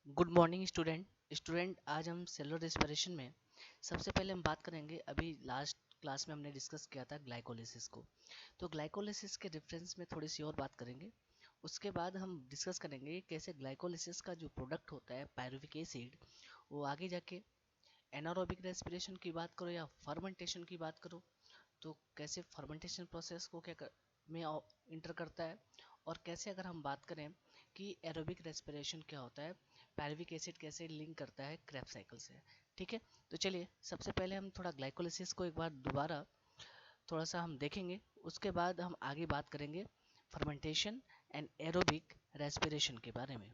Good morning student आज हम cellular respiration में सबसे पहले हम बात करेंगे। अभी लास्ट क्लास में हमने डिस्कस किया था ग्लाइकोलिसिस को। तो ग्लाइकोलिसिस के रेफरेंस में थोड़ी सी और बात करेंगे। उसके बाद हम डिस्कस करेंगे कैसे ग्लाइकोलिसिस का जो प्रोडक्ट होता है पायरुविक एसिड, वो आगे जाके एनारोबिक रेस्पिरेशन की बात करो या फर्मेंटेशन की बात करो तो कैसे फर्मेंटेशन प्रोसेस को में इंटर करता है, और कैसे अगर हम बात करें कि एरोबिक रेस्पिरेशन क्या होता है, पायरुविक एसिड कैसे लिंक करता है क्रेब्स साइकिल से। ठीक है, तो चलिए सबसे पहले हम थोड़ा ग्लाइकोलिसिस को एक बार दोबारा थोड़ा सा हम देखेंगे। उसके बाद हम आगे बात करेंगे फर्मेंटेशन एंड एरोबिक रेस्पिरेशन के बारे में।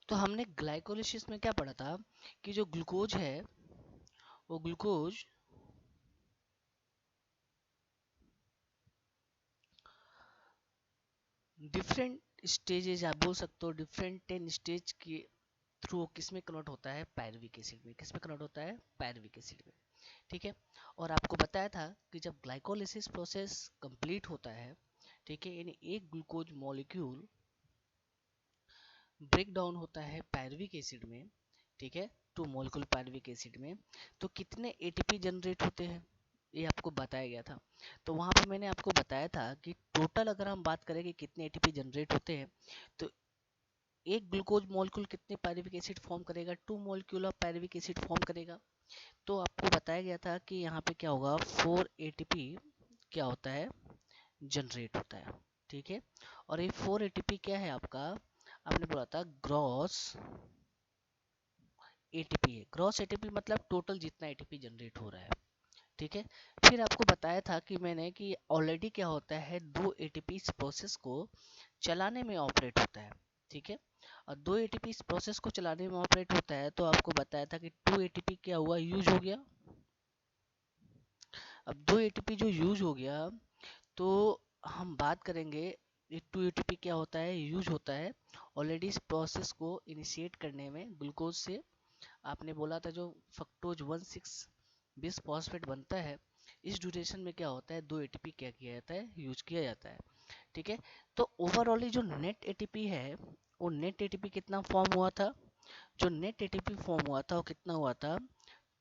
तो हमने ग्लाइकोलिसिस में क्या पढ़ा था कि जो ग्लूकोज है वो ग्लूकोज डिफरेंट स्टेजेज, आप बोल सकते हो डिफरेंट 10 स्टेज के थ्रू किस में कन्वर्ट होता है, पायरुविक एसिड में। किस में कन्वर्ट होता है, पायरुविक एसिड में। ठीक है, और आपको बताया था कि जब ग्लाइकोलिसिस प्रोसेस कंप्लीट होता है, ठीक है, यानी एक ग्लूकोज मॉलिक्यूल ब्रेक डाउन होता है पायरुविक एसिड में, ठीक है, 2 मॉलिक्यूल पायरुविक एसिड में, तो कितने एटीपी जनरेट होते हैं ये आपको बताया गया था। तो वहां पे मैंने आपको बताया था कि टोटल अगर हम बात करें कि कितने एटीपी जनरेट होते हैं, तो एक ग्लूकोज मॉलिक्यूल कितने पायरुविक एसिड फॉर्म करेगा, 2 molecule of pyruvic acid form करेगा। तो आपको बताया गया था कि यहाँ पे क्या होगा, 4 एटीपी क्या होता है, जनरेट होता है। ठीक है, और ये 4 एटीपी क्या है आपका, आपने बोला था ग्रॉस एटीपी है। ग्रॉस एटीपी मतलब टोटल जितना एटीपी जनरेट हो रहा है। ठीक है, फिर आपको बताया था कि मैंने कि ऑलरेडी क्या होता है, 2 एटीपी इस प्रोसेस को चलाने में ऑपरेट होता है। ठीक है, और 2 एटीपी इस प्रोसेस को चलाने में ऑपरेट होता है, तो आपको बताया था कि 2 एटीपी क्या हुआ, यूज हो गया। अब 2 एटीपी जो यूज हो गया, तो हम बात करेंगे ये 2 एटीपी क्या होता है, यूज होता है ऑलरेडी इस प्रोसेस को इनिशिएट करने में ग्लूकोज से। आपने बोला था जो फ्रक्टोज 1,6 बिस फॉस्फेट बनता है, इस ड्यूरेशन में क्या होता है, 2 एटीपी क्या किया जाता है, यूज किया जाता है। ठीक है, तो ओवरऑल जो नेट एटीपी है, वो नेट एटीपी कितना फॉर्म हुआ था, जो नेट एटीपी फॉर्म हुआ था वो कितना हुआ था,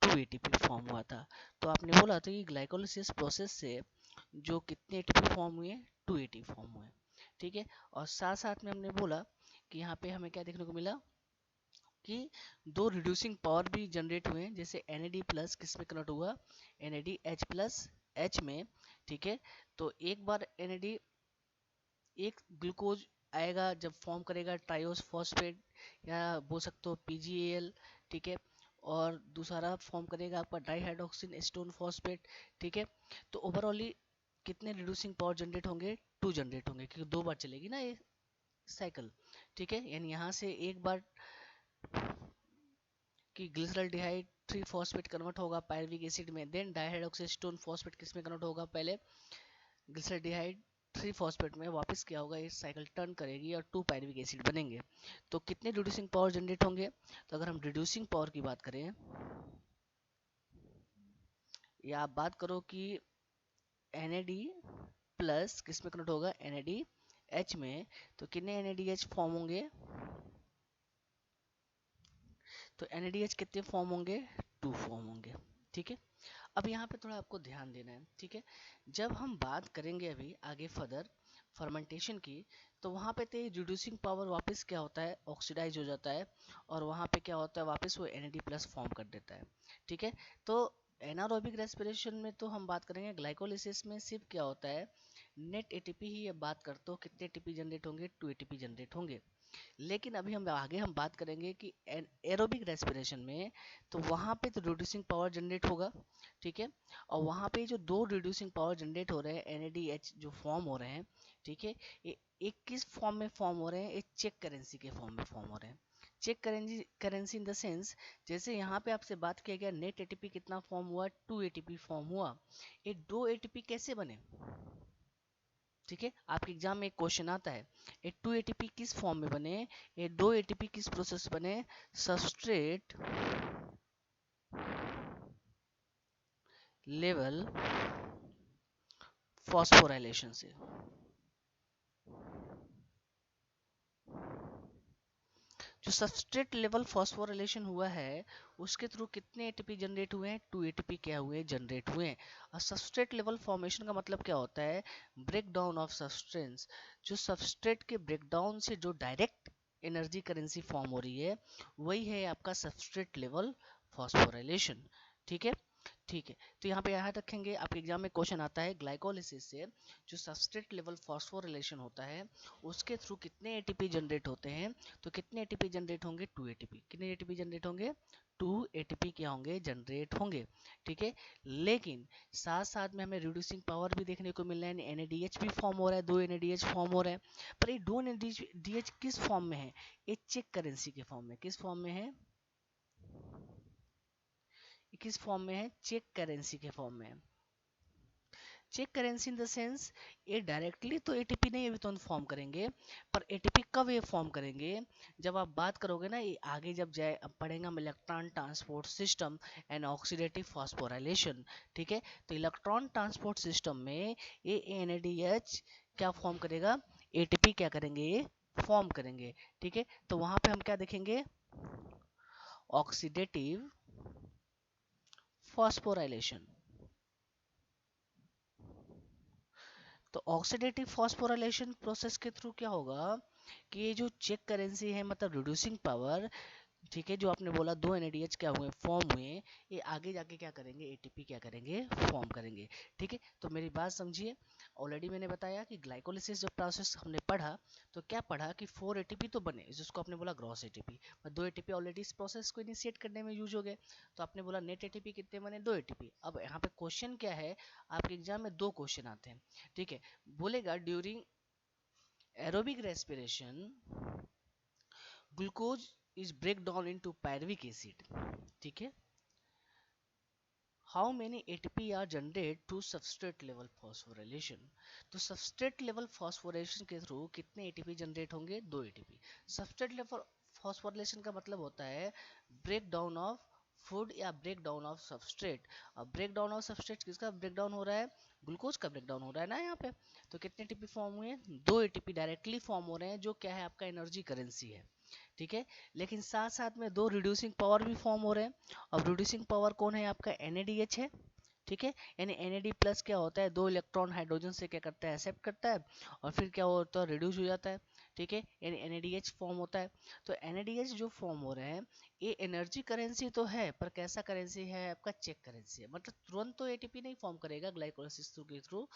2 एटीपी फॉर्म हुआ था। तो आपने बोला था कि ग्लाइकोलिसिस प्रोसेस से जो कितने एटीपी फॉर्म हुए, 2 एटीपी फॉर्म हुए। ठीक है, और साथ साथ में हमने बोला कि यहाँ पे हमें क्या देखने को मिला कि 2 रिड्यूसिंग पावर भी जनरेट हुए हैं, जैसे NAD प्लस किस में कन्वर्ट हुआ, NADH प्लस H में। ठीक है, तो एक बार NAD, एक ग्लूकोज आएगा जब फॉर्म करेगा ट्राइओस फॉस्फेट या बोल सकते हो PgAl। ठीक है, और दूसरा फॉर्म करेगा आपका डाइहाइड्रोक्सिन एस्टोन फॉस्फेट। ठीक है, तो ओवरऑली कितने रिड्यूसिंग पावर जनरेट होंगे, 2 जनरेट होंगे, क्योंकि 2 बार चलेगी ना ये साइकिल। ठीक है, यानी यहाँ से एक बार कि ग्लिसरॉल्डिहाइड 3 फॉस्फेट कन्वर्ट होगा पायरुविक एसिड में, देन डाइहाइड्रोक्सीस्टोन फॉस्फेट किस में कन्वर्ट होगा, पहले ग्लिसरॉल्डिहाइड 3 फॉस्फेट में, वापस क्या होगा, ये साइकिल टर्न करेगी और 2 पायरुविक एसिड बनेंगे। तो कितने रिड्यूसिंग पावर जनरेट होंगे, तो अगर हम रिड्यूसिंग पावर की बात करें, या आप बात करो कि NAD प्लस किस में कन्वर्ट होगा, NADH में, तो कितने NADH फॉर्म होंगे, तो NADH कितने फॉर्म होंगे, 2 फॉर्म होंगे। ठीक है, अब यहाँ पे थोड़ा आपको ध्यान देना है। ठीक है, जब हम बात करेंगे अभी आगे फर्दर फर्मेंटेशन की, तो वहाँ पे तो रिड्यूसिंग पावर वापस क्या होता है, ऑक्सीडाइज हो जाता है, और वहाँ पे क्या होता है, वापस वो NAD प्लस फॉर्म कर देता है। ठीक है, तो एनारोबिक रेस्पिरेशन में तो हम बात करेंगे, ग्लाइकोलिसिस में सिर्फ क्या होता है, नेट एटीपी ही अब बात करते हो, कितने एटीपी जनरेट होंगे, 2 एटीपी जनरेट होंगे। लेकिन अभी हम आगे हम बात करेंगे कि एरोबिक रेस्पिरेशन में, तो वहाँ पे तो रिड्यूसिंग पावर जनरेट होगा। ठीक है, और वहाँ पे जो 2 रिड्यूसिंग पावर जनरेट हो रहे हैं, NADH जो फॉर्म हो रहे हैं, ठीक है, ये एक किस फॉर्म में फॉर्म हो रहे हैं, एक चेक करेंसी के फॉर्म में फॉर्म हो रहे हैं। Cheque currency currency in the sense, जैसे यहाँ पे आपसे बात किया गया नेट एटीपी कितना फॉर्म हुआ, 2 एटीपी फॉर्म हुआ। ये 2 एटीपी कैसे बने, ठीक है, आपके एग्जाम में एक क्वेश्चन आता है, ये 2 एटीपी किस फॉर्म में बने, ये 2 एटीपी किस प्रोसेस बने, सबस्ट्रेट लेवल फॉस्फोराइलेशन से। जो सबस्ट्रेट लेवल फॉस्फोराइलेशन हुआ है उसके थ्रू कितने एटीपी जनरेट हुए हैं, 2 एटीपी क्या हुए, जनरेट हुए हैं। और सबस्ट्रेट लेवल फॉर्मेशन का मतलब क्या होता है, ब्रेक डाउन ऑफ सब्सटेंस। जो सबस्ट्रेट के ब्रेकडाउन से जो डायरेक्ट एनर्जी करेंसी फॉर्म हो रही है वही है आपका सबस्ट्रेट लेवल फॉस्फोराइलेशन। ठीक है, ठीक है। तो यहाँ पे याद रखेंगे, आपके एग्जाम में क्वेश्चन आता है ग्लाइकोलिसिस से जो सबस्ट्रेट लेवल फॉस्फोरिलेशन होता है उसके थ्रू कितने एटीपी जनरेट होते हैं। तो कितने एटीपी जनरेट होंगे, 2 एटीपी। कितने एटीपी जनरेट होंगे, 2 एटीपी क्या होंगे, जनरेट होंगे। ठीक है, लेकिन साथ साथ में हमें रिड्यूसिंग पावर भी देखने को मिल रहा है, एनएडीएच भी फॉर्म हो रहा है, 2 एनएडीएच फॉर्म हो रहा है। पर ये 2 एनएडीएच किस फॉर्म में है, ये चेक करेंसी के फॉर्म में। किस फॉर्म में है, किस फॉर्म में है, चेक करेंसी के फॉर्म में है। Cheque currency in the sense ये डायरेक्टली तो एटीपी नहीं अभी तो फॉर्म करेंगे, पर एटीपी कब ये फॉर्म करेंगे, जब आप बात करोगे ना ये आगे जब जाए, अब पढ़ेंगे हम electron transport system and oxidative phosphorylation. ठीक है, तो इलेक्ट्रॉन ट्रांसपोर्ट सिस्टम में ये एनएडीएच क्या फॉर्म करेगा, एटीपी क्या करेंगे, ये फॉर्म करेंगे। ठीक है, तो वहां पे हम क्या देखेंगे, ऑक्सीडेटिव फॉस्फोराइलेशन। तो ऑक्सीडेटिव फॉस्फोराइलेशन प्रोसेस के थ्रू क्या होगा कि ये जो चेक करेंसी है मतलब रिड्यूसिंग पावर, ठीक है, जो आपने बोला 2 एनएडीएच क्या हुए, फॉर्म हुए, ये आगे जाके क्या करेंगे, एटीपी क्या करेंगे, फॉर्म करेंगे। ठीक है, तो मेरी बात समझिए। ऑलरेडी मैंने बताया कि ग्लाइकोलिसिस जो प्रोसेस हमने पढ़ा, तो क्या पढ़ा कि 4 एटीपी तो बने, जिसको आपने बोला ग्रॉस एटीपी, और 2 एटीपी ऑलरेडी इस प्रोसेस को इनिशिएट करने में यूज हो गए। तो आपने बोला नेट एटीपी कितने बने, 2 एटीपी। अब यहाँ पे क्वेश्चन क्या है, आपके एग्जाम में 2 क्वेश्चन आते हैं। ठीक है, बोलेगा during aerobic respiration glucose is break down into pyruvic acid. ठीक है, how many ATP are generated to substrate level phosphorylation। तो substrate level phosphorylation के थ्रू कितने ATP जनरेट होंगे, 2 ATP। substrate level phosphorylation का मतलब होता है ब्रेक डाउन ऑफ फूड या ब्रेक डाउन ऑफ सबस्ट्रेट। अब ब्रेक डाउन ऑफ सबस्ट्रेट किसका ब्रेक डाउन हो रहा है, ग्लूकोज का ब्रेक डाउन हो रहा है ना यहाँ पे। तो कितने एटीपी फॉर्म हुए, 2 एटीपी डायरेक्टली फॉर्म हो रहे हैं, जो क्या है आपका एनर्जी करेंसी है। ठीक है, लेकिन साथ साथ में 2 रिड्यूसिंग पावर भी फॉर्म हो रहे हैं। अब रिड्यूसिंग पावर कौन है, आपका NADH है। ठीक है, यानी NAD प्लस क्या होता है, 2 इलेक्ट्रॉन हाइड्रोजन से क्या करता है, एक्सेप्ट करता है, और फिर क्या होता है, रिड्यूस हो जाता है। ठीक है, यानी NADH फॉर्म होता है। तो NADH जो फॉर्म हो रहे हैं ये एनर्जी करेंसी तो है, पर कैसा करेंसी है, आपका चेक करेंसी है। मतलब तुरंत तो एटीपी नहीं फॉर्म करेगा ग्लाइकोलाइसिस के थ्रू,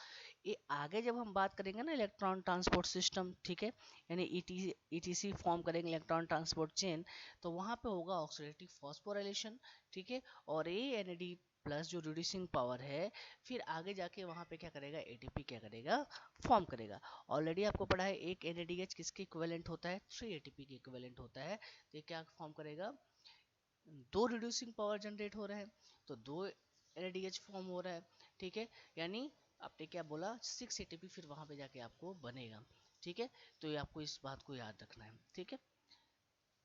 ये आगे जब हम बात करेंगे ना इलेक्ट्रॉन ट्रांसपोर्ट सिस्टम, ठीक है, यानी ETC फॉर्म करेंगे इलेक्ट्रॉन ट्रांसपोर्ट चेन, तो वहां पे होगा ऑक्सीडेटिव फॉस्फोराइलेशन। ठीक है, और ये NAD प्लस जो रिड्यूसिंग पावर है, फिर आगे जाके वहां पे क्या करेगा, एटीपी क्या करेगा, फॉर्म करेगा। ऑलरेडी आपको पढ़ा है एक NADH किसके इक्विवेलेंट होता है, 3 एटीपी के इक्विवेलेंट होता है। तो ये क्या फॉर्म करेगा, 2 रिड्यूसिंग पावर जनरेट हो रहे हैं, तो 2 NADH फॉर्म हो रहा है। ठीक है, यानी आपने क्या बोला, 6 एटीपी फिर वहां पे जाके आपको बनेगा। ठीक है, तो ये आपको इस बात को याद रखना है। ठीक है,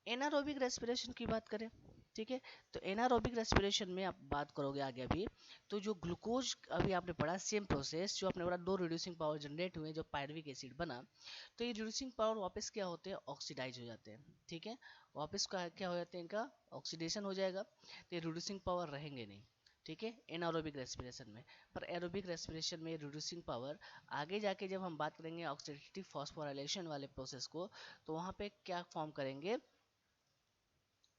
एनारोबिक रेस्पिरेशन की बात करें, ठीक है, तो एनारोबिक रेस्पिरेशन में आप बात करोगे आगे अभी, तो जो ग्लूकोज अभी आपने पढ़ा सेम प्रोसेस, जो आपने पढ़ा 2 रिड्यूसिंग पावर जनरेट हुए, जो पायरुविक एसिड बना, तो ये रिड्यूसिंग पावर वापस क्या होते हैं, ऑक्सीडाइज हो जाते हैं। ठीक है, वापस क्या हो जाते हैं, इनका ऑक्सीडेशन हो जाएगा, तो ये रिड्यूसिंग पावर रहेंगे नहीं। ठीक है, एनारोबिक रेस्पिरेशन में। पर एरोबिक रेस्पिरेशन में रिड्यूसिंग पावर आगे जाके जब हम बात करेंगे ऑक्सीडेटिव फॉस्फोराइलेशन वाले प्रोसेस को, तो वहां पे क्या फॉर्म करेंगे,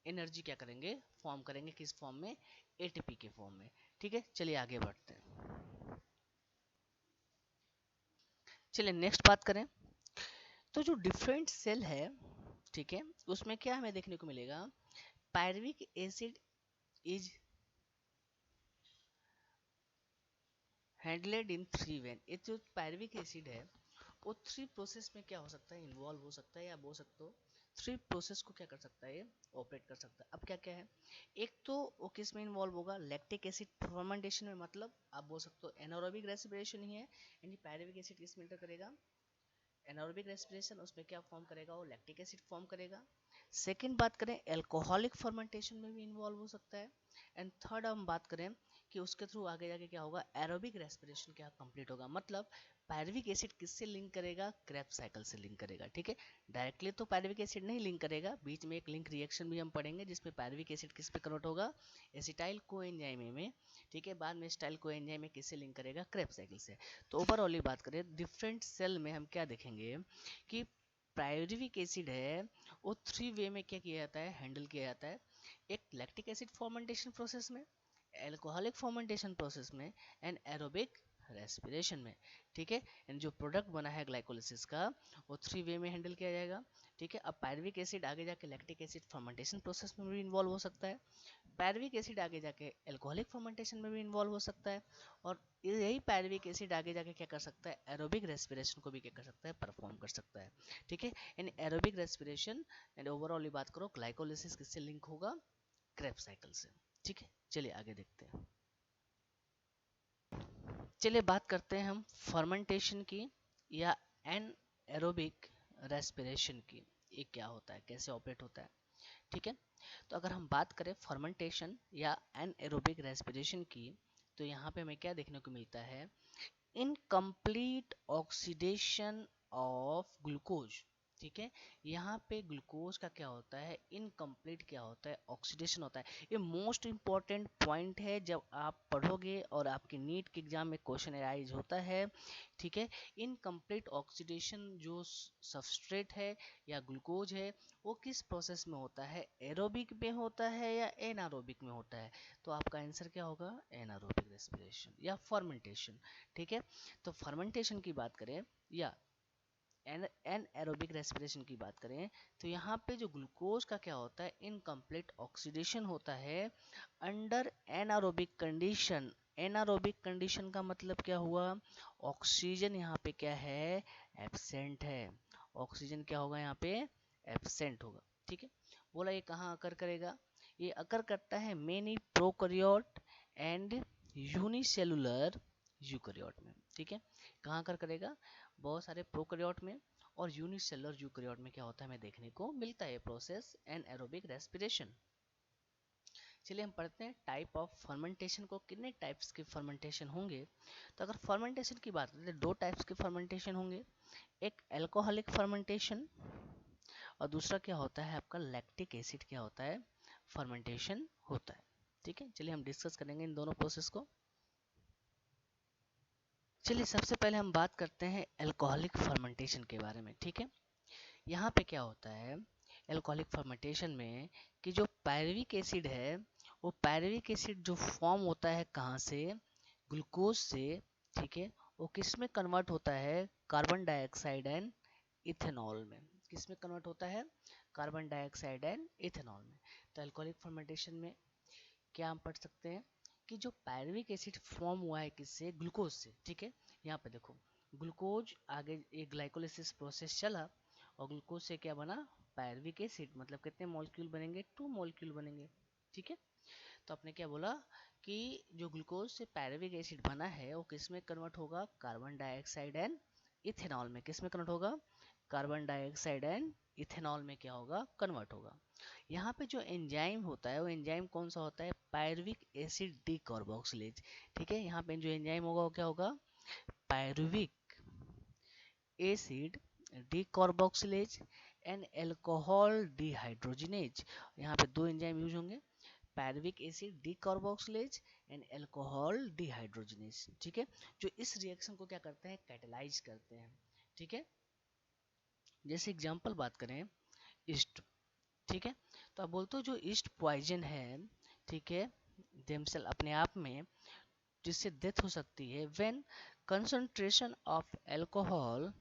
एनर्जी क्या करेंगे, फॉर्म करेंगे, किस फॉर्म में, एटीपी के फॉर्म में। ठीक है, चलिए आगे बढ़ते हैं। चलिए नेक्स्ट बात करें, तो जो डिफरेंट सेल है, ठीक है, उसमें क्या हमें देखने को मिलेगा, pyruvic acid is handled in 3 ways. ये जो पायरुविक एसिड है वो 3 प्रोसेस में क्या हो सकता है, इन्वॉल्व हो सकता है, या बोल सकते हो 3 प्रोसेस को क्या कर सकता है, ये ऑपरेट कर सकता है। अब क्या क्या है, एक तो वो किस में इन्वॉल्व होगा, लैक्टिक एसिड फर्मेंटेशन में, मतलब आप बोल सकते हो एनारोबिक रेस्पिरेशन ही है, यानी पायरुविक एसिड किस में इंटर करेगा, एनारोबिक रेस्पिरेशन, उसमें क्या फॉर्म करेगा, वो लैक्टिक एसिड फॉर्म करेगा। सेकंड बात करें, अल्कोहलिक फर्मेंटेशन में भी इन्वॉल्व हो सकता है। एंड थर्ड हम बात करें कि उसके थ्रू आगे जाके क्या होगा, एरोबिक रेस्पिरेशन क्या कंप्लीट होगा। मतलब पायरुविक एसिड किससे लिंक करेगा, क्रेब्स साइकिल से लिंक करेगा। ठीक है, डायरेक्टली तो पायरुविक एसिड नहीं लिंक करेगा, बीच में एक लिंक रिएक्शन भी हम पढ़ेंगे जिसमें पायरुविक एसिड किस पे कन्वर्ट होगा, एसिटाइल कोएंजाइम में। ठीक है, बाद में एसिटाइल कोएंजाइम में किससे लिंक करेगा, क्रेब्स साइकिल से। तो ओवरऑल बात करें डिफरेंट सेल में हम क्या देखेंगे कि पायरुविक एसिड है वो 3 वे में क्या किया जाता है, हैंडल किया जाता है। एक लैक्टिक एसिड फर्मेंटेशन प्रोसेस में, एल्कोहलिक फर्मेंटेशन प्रोसेस में, एंड एरोबिक रेस्पिरेशन में। ठीक है, एंड जो प्रोडक्ट बना है ग्लाइकोलिसिस का वो 3 वे में हैंडल किया जाएगा। ठीक है, अब पायरुविक एसिड आगे जाके लैक्टिक एसिड फर्मेंटेशन प्रोसेस में भी इन्वॉल्व हो सकता है, पायरुविक एसिड आगे जाके एल्कोहलिक फर्मेंटेशन में भी इन्वॉल्व हो सकता है, और यही पायरुविक एसिड आगे जाके क्या कर सकता है, एरोबिक रेस्पिरेशन को भी क्या कर सकता है, परफॉर्म कर सकता है। ठीक है, in aerobic respiration and overall बात करो ग्लाइकोलिसिस किससे लिंक होगा, क्रेब्स साइकिल से। ठीक है, चलिए आगे देखते हैं। चलिए बात करते हैं हम फर्मेंटेशन की या एन एरोबिक रेस्पिरेशन की। ये क्या होता है, कैसे ऑपरेट होता है। ठीक है, तो अगर हम बात करें फर्मेंटेशन या एन एरोबिक रेस्पिरेशन की, तो यहाँ पे हमें क्या देखने को मिलता है, इनकम्प्लीट ऑक्सीडेशन ऑफ ग्लूकोज। ठीक है, यहाँ पे ग्लूकोज का क्या होता है, इनकम्प्लीट क्या होता है, ऑक्सीडेशन होता है। ये मोस्ट इंपॉर्टेंट पॉइंट है जब आप पढ़ोगे और आपके नीट के एग्जाम में क्वेश्चन अराइज होता है। ठीक है, इनकम्प्लीट ऑक्सीडेशन जो सबस्ट्रेट है या ग्लूकोज है वो किस प्रोसेस में होता है, एरोबिक में होता है या एनारोबिक में होता है। तो आपका आंसर क्या होगा, एनारोबिक रेस्पिरेशन या फर्मेंटेशन। ठीक है, तो फर्मेंटेशन की बात करें या एन एरोबिक रेस्पिरेशन की बात करें, तो यहाँ पे जो ग्लूकोज का क्या होता है, इनकम्प्लीट ऑक्सीडेशन होता है under anaerobic condition. Anaerobic condition का मतलब क्या हुआ, ऑक्सीजन यहाँ पे क्या है, एब्सेंट है। ऑक्सीजन क्या होगा यहाँ पे, एब्सेंट होगा। ठीक है, बोला ये कहाँ अकर करेगा, ये अकर करता है many prokaryote and unicellular eukaryote में। ठीक है, कहाँ कर करेगा, बहुत सारे प्रोकैरियोट में और यूनिसेलुलर यूकैरियोट में क्या होता है हमें देखने को मिलता है प्रोसेस एन एरोबिक रेस्पिरेशन। चलिए हम पढ़ते हैं टाइप ऑफ फर्मेंटेशन को, कितने टाइप्स के फर्मेंटेशन होंगे। तो अगर फर्मेंटेशन की बात करें तो 2 टाइप्स के फर्मेंटेशन होंगे, एक एल्कोहलिक फर्मेंटेशन और दूसरा क्या होता है आपका लैक्टिक एसिड क्या होता है, फर्मेंटेशन होता है। ठीक है, चलिए हम डिस्कस करेंगे इन दोनों प्रोसेस को। चलिए सबसे पहले हम बात करते हैं एल्कोहलिक फर्मेंटेशन के बारे में। ठीक है, यहाँ पे क्या होता है एल्कोहलिक फर्मेंटेशन में कि जो पायरुविक एसिड है वो पायरुविक एसिड जो फॉर्म होता है कहाँ से, ग्लूकोज से। ठीक है, वो किस में कन्वर्ट होता है, कार्बन डाइऑक्साइड एंड इथेनॉल में। किस में कन्वर्ट होता है, कार्बन डाइऑक्साइड एंड इथेनॉल में। तो एल्कोहलिक फर्मेंटेशन में क्या हम पढ़ सकते हैं कि जो पायरुविक एसिड फॉर्म हुआ है किससे, ग्लूकोज से। ठीक है, यहाँ पे देखो ग्लूकोज आगे एक ग्लाइकोलिसिस प्रोसेस चला और ग्लूकोज से क्या बना, पायरुविक एसिड। मतलब कितने मॉलिक्यूल बनेंगे, 2 मॉलिक्यूल बनेंगे। ठीक है, तो आपने क्या बोला कि जो ग्लूकोज से पायरुविक एसिड बना है वो किस में कन्वर्ट होगा, कार्बन डाइऑक्साइड एंड इथेनॉल में। किस में कन्वर्ट होगा, कार्बन डाइऑक्साइड एंड इथेनॉल में क्या होगा, कन्वर्ट होगा। यहाँ पे जो एंजाइम होता है वो एंजाइम कौन सा होता है, पायरुविक एसिड डीकार्बोक्सिलेज। ठीक है, यहाँ पे जो एंजाइम होगा वो क्या होगा, pyruvic acid decarboxylase and alcohol dehydrogenase. यहाँ पे 2 एंजाइम यूज होंगे, pyruvic acid decarboxylase and alcohol dehydrogenase. ठीक है, जो इस रिएक्शन को क्या करते हैं, कैटेलाइज करते हैं। ठीक है, जैसे एग्जांपल बात करें ईस्ट। ठीक है, तो आप बोलते हो जो ईस्ट पॉइजन है, ठीक है, देमसेल अपने आप में, जिससे डेथ हो सकती है when concentration of alcohol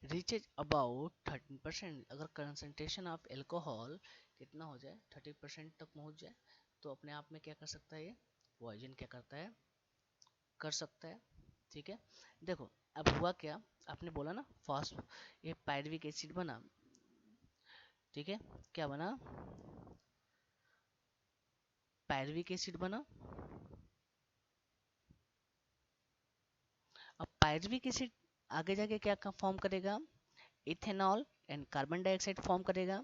reaches about 13%। अगर कंसंट्रेशन ऑफ अल्कोहल कितना हो जाए, 30% तक पहुंच जाए, तो अपने आप में क्या कर सकता है, ये पॉइजन क्या करता है, कर सकता है। ठीक है, देखो अब हुआ क्या, आपने बोला ना फास्ट ये पायरुविक एसिड बना। ठीक है, क्या बना, पायरुविक एसिड बना। अब पायरुविक एसिड आगे जाके क्या फॉर्म करेगा, ethanol and carbon dioxide form करेगा।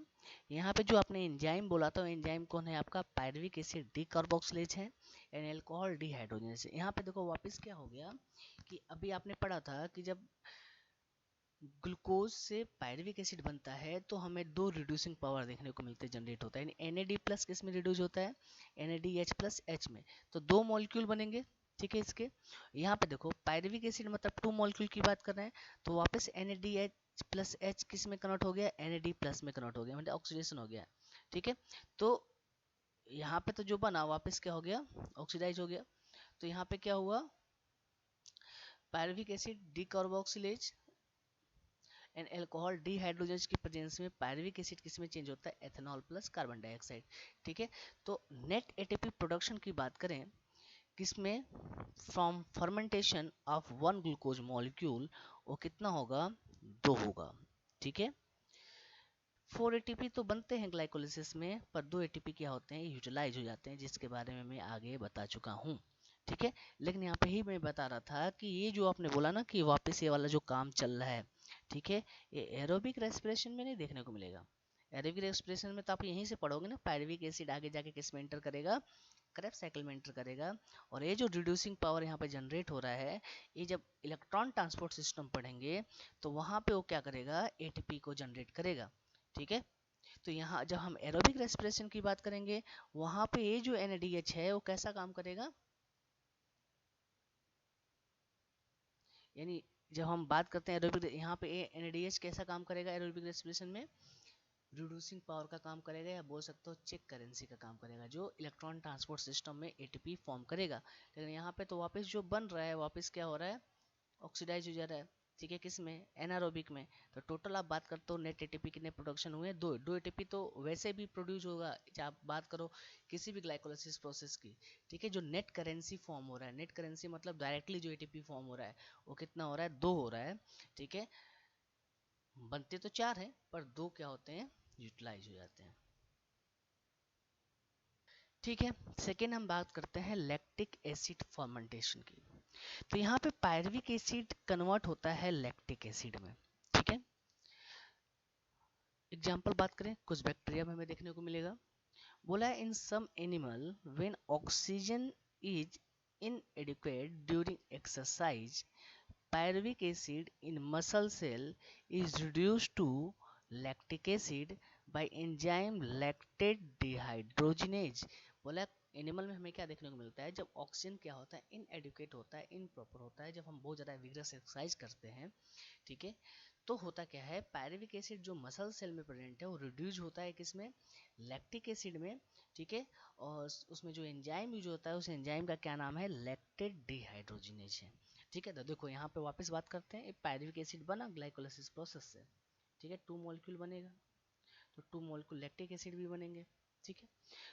यहाँ पे जो आपने एंजाइम बोला था एंजाइम कौन है आपका, पायरुविक एसिड डीकार्बोक्सिलेज है। And alcohol dehydrogenase. यहाँ पे देखो वापस क्या हो गया कि अभी आपने पढ़ा था कि जब ग्लूकोज से पायरुविक एसिड बनता है तो हमें दो रिड्यूसिंग पावर देखने को मिलते हैं, जनरेट होता है। NAD प्लस किस में रिड्यूस होता है? NADH प्लस H में। तो दो मॉलिक्यूल बनेंगे, ठीक है। इसके यहाँ पे देखो पायरुविक एसिड मतलब टू मॉलिक्यूल की बात कर रहे हैं, तो वापस NADH प्लस H किस में कन्वर्ट हो गया? NAD प्लस में कन्वर्ट हो गया, मतलब ऑक्सीडेशन हो गया, ठीक है। तो यहाँ पे तो जो बना वापस क्या हो गया? ऑक्सीडाइज हो गया। तो यहाँ पे क्या हुआ? Pyruvic acid decarboxylase and alcohol dehydrogenase की प्रेजेंस में पायरुविक एसिड किस में चेंज होता है? एथेनॉल प्लस कार्बन डाइऑक्साइड, ठीक है। तो नेट एटीपी प्रोडक्शन की बात करें किसमें? From fermentation of one glucose molecule, वो कितना होगा? 2 होगा, ठीक है। 4 एटीपी तो बनते हैं ग्लाइकोलिसिस में, पर 2 एटीपी क्या होते हैं? यूटिलाइज हो जाते हैं, जिसके बारे में मैं आगे बता चुका हूँ, ठीक है। लेकिन यहाँ पे ही मैं बता रहा था कि ये जो आपने बोला ना कि वापस ये वाला जो काम चल रहा है, ठीक है, ये एरोबिक रेस्पिरेशन में नहीं देखने को मिलेगा। एरोबिक रेस्पिरेशन में तो आप यहीं से पढ़ोगे ना, पायरुविक एसिड आगे जाके किस में एंटर करेगा? क्रेब्स साइकिल में एंटर करेगा। और ये जो रिड्यूसिंग पावर यहाँ पे जनरेट हो रहा है, ये जब इलेक्ट्रॉन ट्रांसपोर्ट सिस्टम पढ़ेंगे तो वहाँ पे वो क्या करेगा? एटीपी को जनरेट करेगा, ठीक है। तो यहाँ जब हम एरोबिक रेस्पिरेशन की बात करेंगे, वहाँ पे ये जो NADH है वो कैसा काम करेगा? यानी जब हम बात करते हैं एरोबिक, यहाँ पे NADH कैसा काम करेगा एरोबिक रेस्पिरेशन में? रिड्यूसिंग पावर का काम करेगा, या बोल सकते हो चेक करेंसी का काम करेगा, जो इलेक्ट्रॉन ट्रांसपोर्ट सिस्टम में एटीपी फॉर्म करेगा। लेकिन यहाँ पे तो वापस जो बन रहा है, वापस क्या हो रहा है? ऑक्सीडाइज हो जा रहा है, ठीक है। किस में? एनारोबिक में। तो टोटल आप बात करते हो नेट एटीपी कितने प्रोडक्शन हुए? दो एटीपी तो वैसे भी प्रोड्यूस होगा, चाहे आप बात करो किसी भी ग्लाइकोलाइसिस प्रोसेस की, ठीक है। जो नेट करेंसी फॉर्म हो रहा है, नेट करेंसी मतलब डायरेक्टली जो एटीपी फॉर्म हो रहा है, वो कितना हो रहा है? 2 हो रहा है, ठीक है। बनते तो 4 है, पर 2 क्या होते हैं? यूटिलाइज हो जाते हैं, ठीक है। सेकेंड हम बात करते हैं लैक्टिक एसिड फर्मेंटेशन की। तो यहाँ पे पायरुविक एसिड कन्वर्ट होता है लैक्टिक एसिड में, ठीक है। एग्जाम्पल बात करें, कुछ बैक्टीरिया में हमें देखने को मिलेगा। बोला है in some animal when oxygen is inadequate during exercise, pyruvic acid in muscle cell is reduced to lactic acid by enzyme lactate dehydrogenase। बोला एनिमल में हमें क्या देखने को मिलता है? जब ऑक्सीजन क्या होता है? इनएडिक्वेट होता है, इनप्रॉपर होता है, जब हम बहुत ज़्यादा विग्रस एक्सरसाइज करते हैं, ठीक है। तो होता क्या है? पायरुविक एसिड जो मसल सेल में प्रेजेंट है वो रिड्यूस होता है किसमें? लैक्टिक एसिड में, ठीक है। और उसमें जो एंजाइम यूज होता है, उस एंजाइम का क्या नाम है? लैक्टेट डिहाइड्रोजिनेज है, ठीक है। तो देखो यहाँ पे वापस बात करते हैं, पायरुविक एसिड बना ग्लाइकोलाइसिस प्रोसेस से, ठीक है। 2 मॉलिक्यूल बनेगा, तो 2 मॉलिक्यूल लैक्टिक एसिड भी बनेंगे, ठीक है।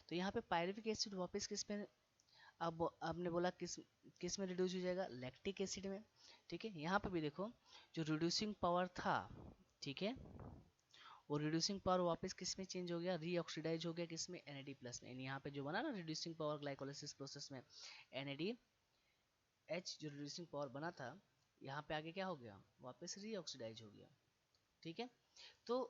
तो यहाँ पे पायरुविक एसिड वापस किस में? अब आपने बोला किस किस में रिड्यूस हो जाएगा? लैक्टिक एसिड में, ठीक है। यहाँ पे भी देखो जो रिड्यूसिंग पावर था, ठीक है, वो रिड्यूसिंग पावर वापस किस में चेंज हो गया? रीऑक्सीडाइज हो गया किस में? NAD प्लस में। यहाँ पे जो बना ना रिड्यूसिंग पावर ग्लाइकोलाइसिस प्रोसेस में, NADH जो रिड्यूसिंग पावर बना था, यहाँ पे आगे क्या हो गया? वापस रीऑक्सीडाइज हो गया, ठीक है। तो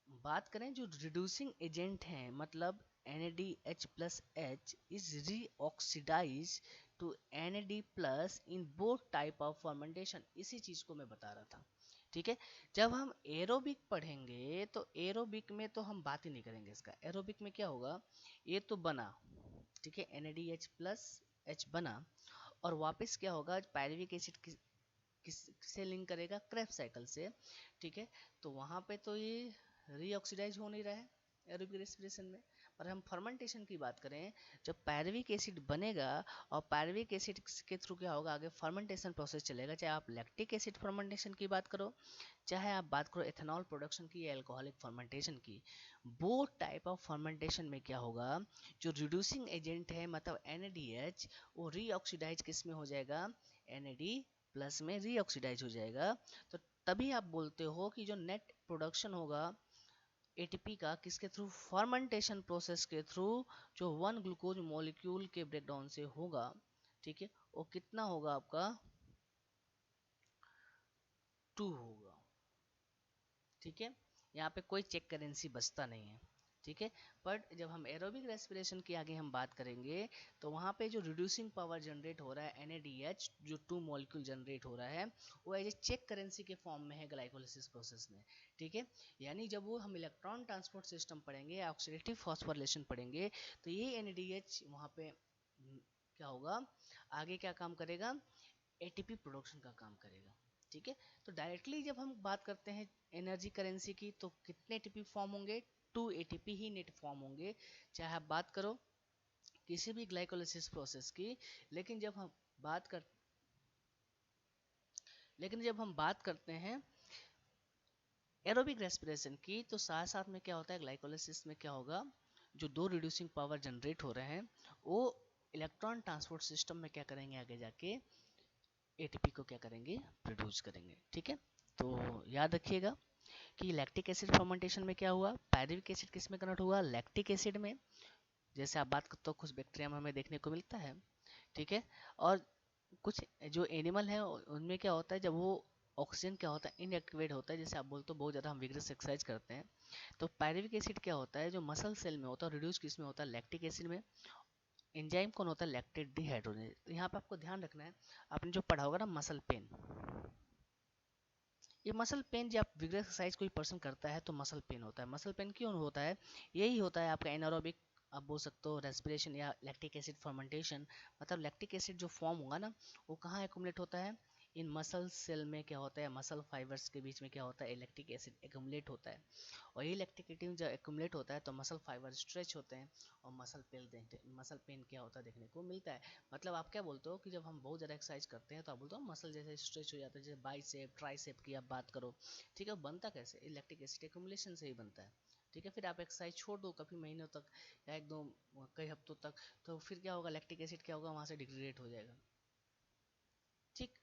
बात करें जो रिड्यूसिंग एजेंट हैं, मतलब NADH plus H is reoxidized to NAD plus in both type of fermentation। इसी चीज को मैं बता रहा था, ठीक है। जब हम एरोबिक पढ़ेंगे तो एरोबिक में तो हम बात ही नहीं करेंगे इसका। एरोबिक में क्या होगा? ये तो बना, ठीक है, NADH plus H बना, और वापस क्या होगा? पायरुविक एसिड किससे लिंक करेगा? क्रेब्स साइकिल से, ठीक है। तो वहां पे तो ये रीऑक्सीडाइज हो नहीं रहा है एरोबिक रेस्पिरेशन में। पर हम फर्मेंटेशन की बात करें, जब पायरुविक एसिड बनेगा और पायरुविक एसिड के थ्रू क्या होगा? आगे फर्मेंटेशन प्रोसेस चलेगा, चाहे आप लैक्टिक एसिड फर्मेंटेशन की बात करो, चाहे आप बात करो एथेनॉल प्रोडक्शन की या अल्कोहलिक फर्मेंटेशन की। बोथ टाइप ऑफ फर्मेंटेशन में क्या होगा? जो रिड्यूसिंग एजेंट है मतलब NADH, वो रीऑक्सीडाइज किस में हो जाएगा? NAD प्लस में रीऑक्सीडाइज हो जाएगा। तो तभी आप बोलते हो कि जो नेट प्रोडक्शन होगा एटीपी का किसके थ्रू? फर्मेंटेशन प्रोसेस के थ्रू, जो वन ग्लूकोज मॉलिक्यूल के ब्रेकडाउन से होगा, ठीक है, वो कितना होगा आपका? 2 होगा, ठीक है। यहाँ पे कोई चेक करेंसी बचता नहीं है, ठीक है। बट जब हम एरोबिक रेस्पिरेशन की आगे हम बात करेंगे तो वहाँ पे जो रिड्यूसिंग पावर जनरेट हो रहा है NADH, जो 2 मॉलिक्यूल जनरेट हो रहा है, वो एज ए चेक करेंसी के फॉर्म में है ग्लाइकोलिसिस प्रोसेस में। ठीक है, यानी जब वो हम इलेक्ट्रॉन ट्रांसपोर्ट सिस्टम पढ़ेंगे, ऑक्सीडेटिव फॉस्फोरिलेशन पढ़ेंगे, तो ये NADH वहाँ पे क्या होगा, आगे क्या काम करेगा, ATP प्रोडक्शन का काम करेगा। ठीक है, तो डायरेक्टली जब हम बात करते हैं एनर्जी करेंसी की, तो कितने ATP फॉर्म होंगे, 2 ATP ही नेट फॉर्म होंगे, चाहे आप बात करो किसी भी ग्लाइकोलिसिस प्रोसेस की। लेकिन जब हम बात कर लेकिन जब हम बात करते हैं एरोबिक रेस्पिरेशन की, तो साथ साथ में क्या होता है, ग्लाइकोलिसिस में क्या होगा, जो 2 रिड्यूसिंग पावर जनरेट हो रहे हैं वो इलेक्ट्रॉन ट्रांसपोर्ट सिस्टम में क्या करेंगे, आगे जाके ATP को क्या करेंगे, प्रोड्यूस करेंगे। ठीक है, तो याद रखिएगा कि लैक्टिक एसिड फर्मेंटेशन में क्या हुआ, पायरुविक एसिड किस में कन्वर्ट हुआ, लैक्टिक एसिड में। जैसे आप बात करते हो कुछ बैक्टीरिया में हमें देखने को मिलता है। ठीक है, और कुछ जो एनिमल है उनमें क्या होता है, जब वो ऑक्सीजन क्या होता है, इनएक्टिवेट होता है, जैसे आप बोलते हो बहुत ज़्यादा हम विग्रेस एक्सरसाइज करते हैं, तो पायरुविक एसिड क्या होता है, जो मसल सेल में होता है, रिड्यूस किस में होता है, लैक्टिक एसिड में। एंजाइम कौन होता है, लैक्टेट डिहाइड्रोजनेज। तो यहाँ पे आपको ध्यान रखना है, आपने जो पढ़ा होगा ना मसल पेन, ये मसल पेन जब आप विग्रेस एक्सरसाइज कोई पर्सन करता है तो मसल पेन होता है। मसल पेन क्यों होता है, यही होता है आपका एनारोबिक, आप बोल सकते हो रेस्पिरेशन या लैक्टिक एसिड फर्मेंटेशन। मतलब लैक्टिक एसिड जो फॉर्म होगा ना, वो कहाँ एक्युमुलेट होता है, इन मसल सेल में क्या होता है, मसल फाइबर्स के बीच में क्या होता है, लैक्टिक एसिड एक्युमुलेट होता है। और ये लैक्टिक एसिड जब एक्युमुलेट होता है तो मसल फाइबर स्ट्रेच होते हैं और मसल पेन क्या होता है देखने को मिलता है। मतलब आप क्या बोलते हो कि जब हम बहुत ज़्यादा एक्सरसाइज करते हैं तो आप बोलते हो मसल जैसे स्ट्रेच हो जाता है, जैसे बाइसेप ट्राइसेप की आप बात करो। ठीक है, बनता कैसे, लैक्टिक एसिड एक्युमुलेशन से ही बनता है। ठीक है, फिर आप एक्सरसाइज छोड़ दो काफ़ी महीनों तक या एक दो कई हफ्तों तक, तो फिर क्या होगा, लैक्टिक एसिड क्या होगा, वहाँ से डिग्रेडेट हो जाएगा। ठीक,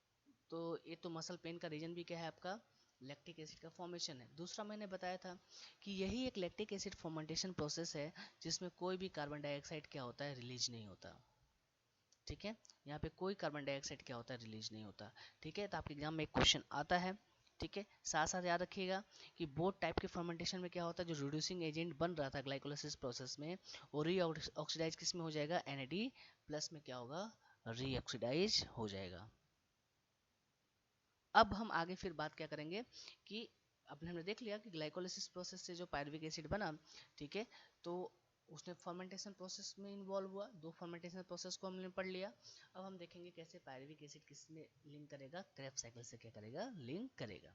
तो ये तो मसल पेन का रीजन भी क्या है आपका, लैक्टिक एसिड का फॉर्मेशन है। दूसरा मैंने बताया था कि यही एक लैक्टिक एसिड फॉर्मेंटेशन प्रोसेस है जिसमें कोई भी कार्बन डाइऑक्साइड क्या होता है, रिलीज नहीं होता। ठीक है, यहाँ पे कोई कार्बन डाइऑक्साइड क्या होता है, रिलीज नहीं होता। ठीक है, तो आपके एग्जाम में एक क्वेश्चन आता है। ठीक है, साथ साथ याद रखिएगा कि बोथ टाइप के फर्मेंटेशन में क्या होता है, जो रिड्यूसिंग एजेंट बन रहा था ग्लाइकोलाइसिस प्रोसेस में, वो रीऑक्सीडाइज किस में हो जाएगा, NAD प्लस में क्या होगा, रीऑक्सीडाइज हो जाएगा। अब हम आगे फिर बात क्या करेंगे कि अपने हमने देख लिया कि ग्लाइकोलाइसिस प्रोसेस से जो पायरुविक एसिड बना, ठीक है, तो उसने फर्मेंटेशन प्रोसेस में इन्वॉल्व हुआ, 2 फर्मेंटेशन प्रोसेस को हमने पढ़ लिया। अब हम देखेंगे कैसे पायरुविक एसिड किस में लिंक करेगा, क्रेब्स साइकिल से क्या करेगा, लिंक करेगा।